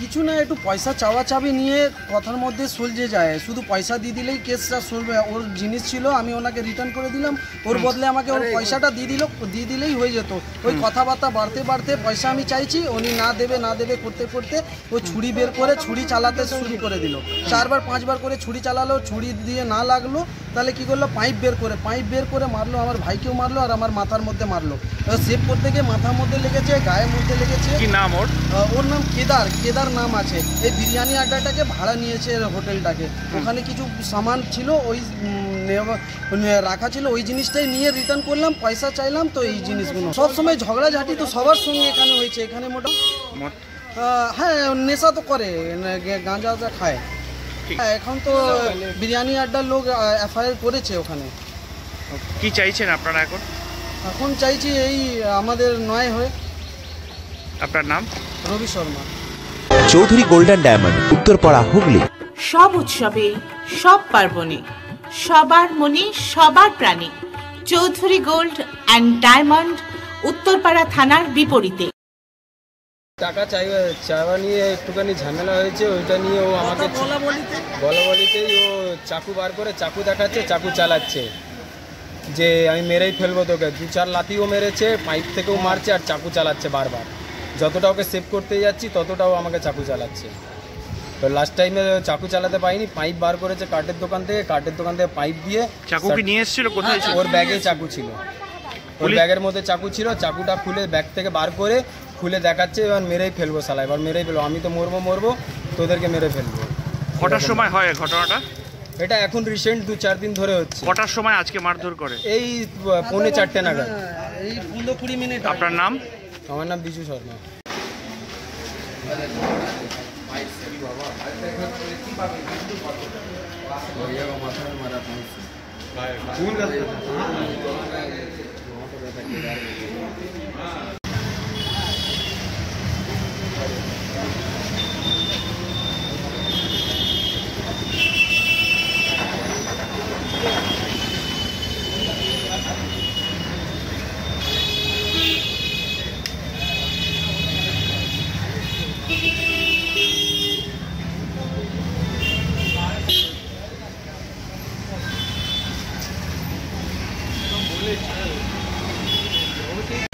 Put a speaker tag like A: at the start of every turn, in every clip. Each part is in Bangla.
A: কিছু না, একটু পয়সা চাওয়াচাবি নিয়ে কথার মধ্যে সুলঝে যায়। শুধু পয়সা দিয়ে দিলেই কেসটা সলভ। ওর জিনিস ছিল, আমি ওনাকে রিটার্ন করে দিলাম, ওর বদলে আমাকে ওর পয়সাটা দিয়ে দিলেই হয়ে যেত। ওই কথাবার্তা বাড়তে বাড়তে পয়সা আমি চাইছি, উনি না দেবে করতে করতে ও ছুরি বের করে ছুরি চালাতে শুরু করে দিল। 4বার 5বার করে ছুরি চালালো, ছুরি দিয়ে না লাগলো, তাহলে কি করলো, পাইপ বের করে মারলো, আমার ভাইকেও মারলো আর আমার মাথার মধ্যে মারলো। সেভ করতে গিয়ে মাথার মধ্যে লেগেছে, গায়ের মধ্যে লেগেছে।
B: কি নাম ওর?
A: ওর নাম কেদার নাম আছে। এই বিরিয়ানি আড্ডাটাকে ভাড়া নিয়েছে হোটেলটাকে, ওখানে কিছু সামান ছিল ওই রাখা ছিল, ওই জিনিসটাই নিয়ে রিটার্ন করলাম, পয়সা চাইলাম। তো এই জিনিসগুলো সবসময় ঝগড়াঝাটি তো সবার সঙ্গে এখানে হয়েছে। এখানে হ্যাঁ নেশা তো করে, গাঁজা খায়। হ্যাঁ এখন তো বিরিয়ানি আড্ডার লোক এফআইআর করেছে ওখানে।
B: কি চাইছেন আপনারা এখন?
A: এখন চাইছি এই আমাদের নয় হয়ে।
B: আপনার নাম?
A: রবি শর্মা।
C: Chowdhury golden diamond, Uttarpara, Hooghly.
D: সব উৎসবে, সব পার্বণে, সবার মনে, সবার প্রাণে Chowdhury gold and diamond, Uttarpara থানার বিপরীতে।
E: টাকা চাওয়া নিয়ে একটুখানি ঝামেলা হয়েছে, ওইটা নিয়ে ও আমাকে বলাবলিতেই ও চাকু বার করে চাকু দেখাচ্ছে, চাকু চালাচ্ছে যে আমি মেরেই ফেলবো তোকে। 2-4 লাথিও মেরেছে, পাইপ থেকেও মারছে আর চাকু চালাচ্ছে বারবার। যতটা ওকে সেভ করতে যাচ্ছি ততটাও আমাকে চাকু চালাচ্ছে। তো লাস্ট টাইমে চাকু চালাতে পারিনি, পাইপ বার করেছে কাঠের দোকান থেকে পাইপ দিয়ে।
B: চাকু কি নিয়ে এসেছিল? কোথায়?
E: ওর ব্যাগে চাকু ছিল, ওর ব্যাগের মধ্যে চাকু ছিল। চাকুটা খুলে ব্যাগ থেকে বার করে খুলে দেখাচ্ছে, এবার মেরেই ফেলবো শালা, এবার মেরেই ফেলবো, আমি তো মরবো, তোদেরকে মেরে ফেলবো।
B: কটার সময় হয় ঘটনাটা?
E: এটা এখন রিসেন্ট 2-4 দিন ধরে হচ্ছে।
B: কটার সময় আজকে মারধর করে?
E: এই 3:45 নাগাদ।
A: এই 15-20 মিনিট।
B: আপনার নাম?
E: আমার নাম বিজু শর্মা।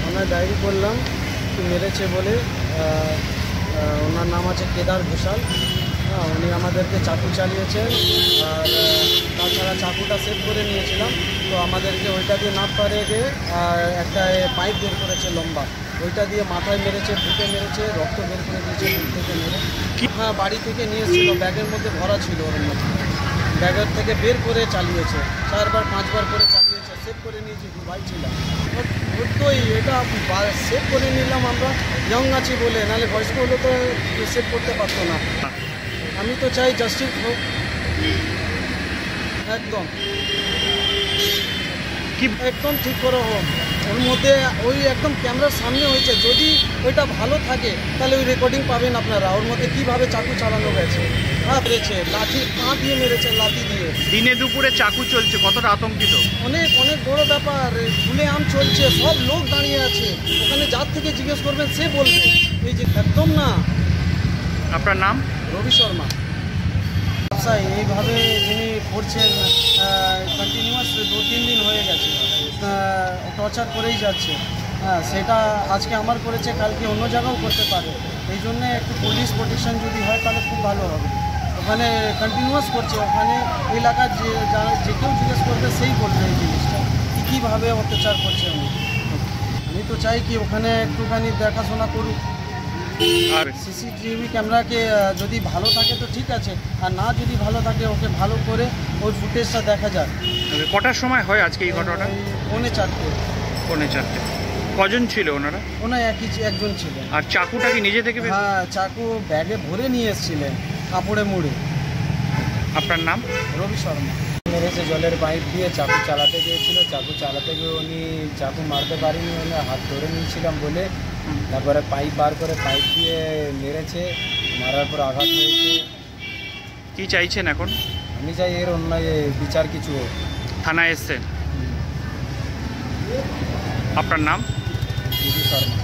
E: আমরা ডায়েরি করলাম মেরেছে বলে। ওনার নাম আছে কেদার ঘোষাল। উনি আমাদেরকে চাকু চালিয়েছেন, আর তাছাড়া চাকুটা সেভ করে নিয়েছিলাম, তো আমাদেরকে ওইটা দিয়ে না পারে আর একটা পাইপ বের করেছে লম্বা, ওইটা দিয়ে মাথায় মেরেছে, বুকে মেরেছে, রক্ত বের করে দিয়েছে বুক থেকে মেরে। হ্যাঁ বাড়ি থেকে নিয়ে এসেছিল, ব্যাগের মধ্যে ভরা ছিল, ওর মধ্যে ব্যাগের থেকে বের করে চালিয়েছে, 4বার 5বার করে চালিয়েছে। সেভ করে নিয়েছি, 2 ভাই ছিলাম। ওই এটা সেভ করে নিলাম আমরা, ইয়ং আছি বলে, নাহলে বয়স্ক হলে তো সেভ করতে পারতো না। আমি তো চাই জাস্টিস হোক একদম, একদম ঠিক করে হোক। ওর মধ্যে ওই একদম ক্যামেরার সামনে হয়েছে, যদি ওইটা ভালো থাকে তাহলে ওই রেকর্ডিং পাবেন আপনারা। ওর মধ্যে কীভাবে চাকু চালানো গেছে, মেরেছে লাঠি, পা দিয়ে মেরেছে, লাঠি দিয়ে।
B: দিনে দুপুরে চাকু চলছে, কতটা আতঙ্কিত?
A: অনেক বড় ব্যাপার, খুলে আম চলছে, সব লোক দাঁড়িয়ে আছে ওখানে, যার থেকে জিজ্ঞেস করবেন সে বলবে এই যে একদম না।
B: আপনার নাম?
A: রবি শর্মা। এইভাবে যিনি করছেন কন্টিনিউয়াস 2-3 দিন হয়ে গেছে, টর্চার করেই যাচ্ছে। হ্যাঁ সেটা আজকে আমার করেছে, কালকে অন্য জায়গাও করতে পারে। এই জন্যে একটু পুলিশ প্রোটেকশন যদি হয় তাহলে খুব ভালো হবে। ওখানে কন্টিনিউয়াস করছে, ওখানে এলাকার যে কেউ জিজ্ঞেস করবে সেই বলবে এই জিনিসটা কীভাবে অত্যাচার করছে। আমি তো চাই কি ওখানে একটুখানি দেখাশোনা করুক, আর সিসিটিভি ক্যামেরাকে যদি ভালো থাকে তো ঠিক আছে, আর না যদি ভালো থাকে ওকে ভালো করে ওই ফুটেজটা দেখা যাক।
B: কটার সময় হয় আজকে এই ঘটনা?
A: 4:45।
B: কজন ছিল ওনারা?
A: একজন ছিল।
B: আর চাকুটা কি নিজে থেকে?
A: হ্যাঁ চাকু ব্যাগে ভরে নিয়ে এসেছিলেন, কাপড়ে মুড়ে।
B: আপনার নাম?
A: রবি শর্মা।
E: মেরেছে জলের পাইপ দিয়ে, চাকু চালাতে গিয়েছিল, চাকু চালাতে গিয়ে উনি চাকু মারতে পারিনি, উনি হাত ধরে নিয়েছিলাম বলে, তারপরে পাইপ বার করে পাইপ দিয়ে মেরেছে, মারার পর আঘাত হয়েছে।
B: কি চাইছেন এখন?
E: আমি চাই এর অন্যায় বিচার কিছু হোক।
B: থানায় এসছেন? আপনার নাম?
E: বিজু শর্মা।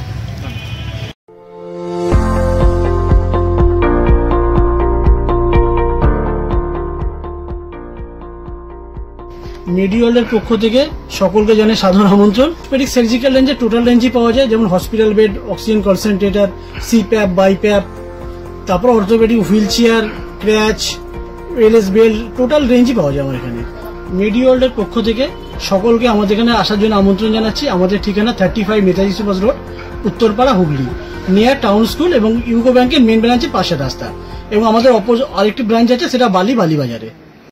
F: মেডিওয়ালের পক্ষ থেকে সকলকে জানাই সাধারণ আমন্ত্রণ। অর্থোপেডিক সার্জিক্যাল রেঞ্জে টোটাল রেঞ্জই পাওয়া যায়, যেমন hospital bed, oxygen concentrator, CPAP, BiPAP, তারপর orthopaedic wheelchair, crutch, LS belt, total রেঞ্জই পাওয়া যায় আমার এখানে। মেডিওয়ালের পক্ষ থেকে সকলকে আমাদের এখানে আসার জন্য আমন্ত্রণ জানাচ্ছি। আমাদের ঠিকানা 35 Netaji Subhash road, Uttarpara, Hooghly, near town school এবং ইউকো ব্যাংকের মেন ব্রাঞ্চের পাশের রাস্তা। এবং আমাদের আরেকটি ব্রাঞ্চ আছে, সেটা বালিবাজারে।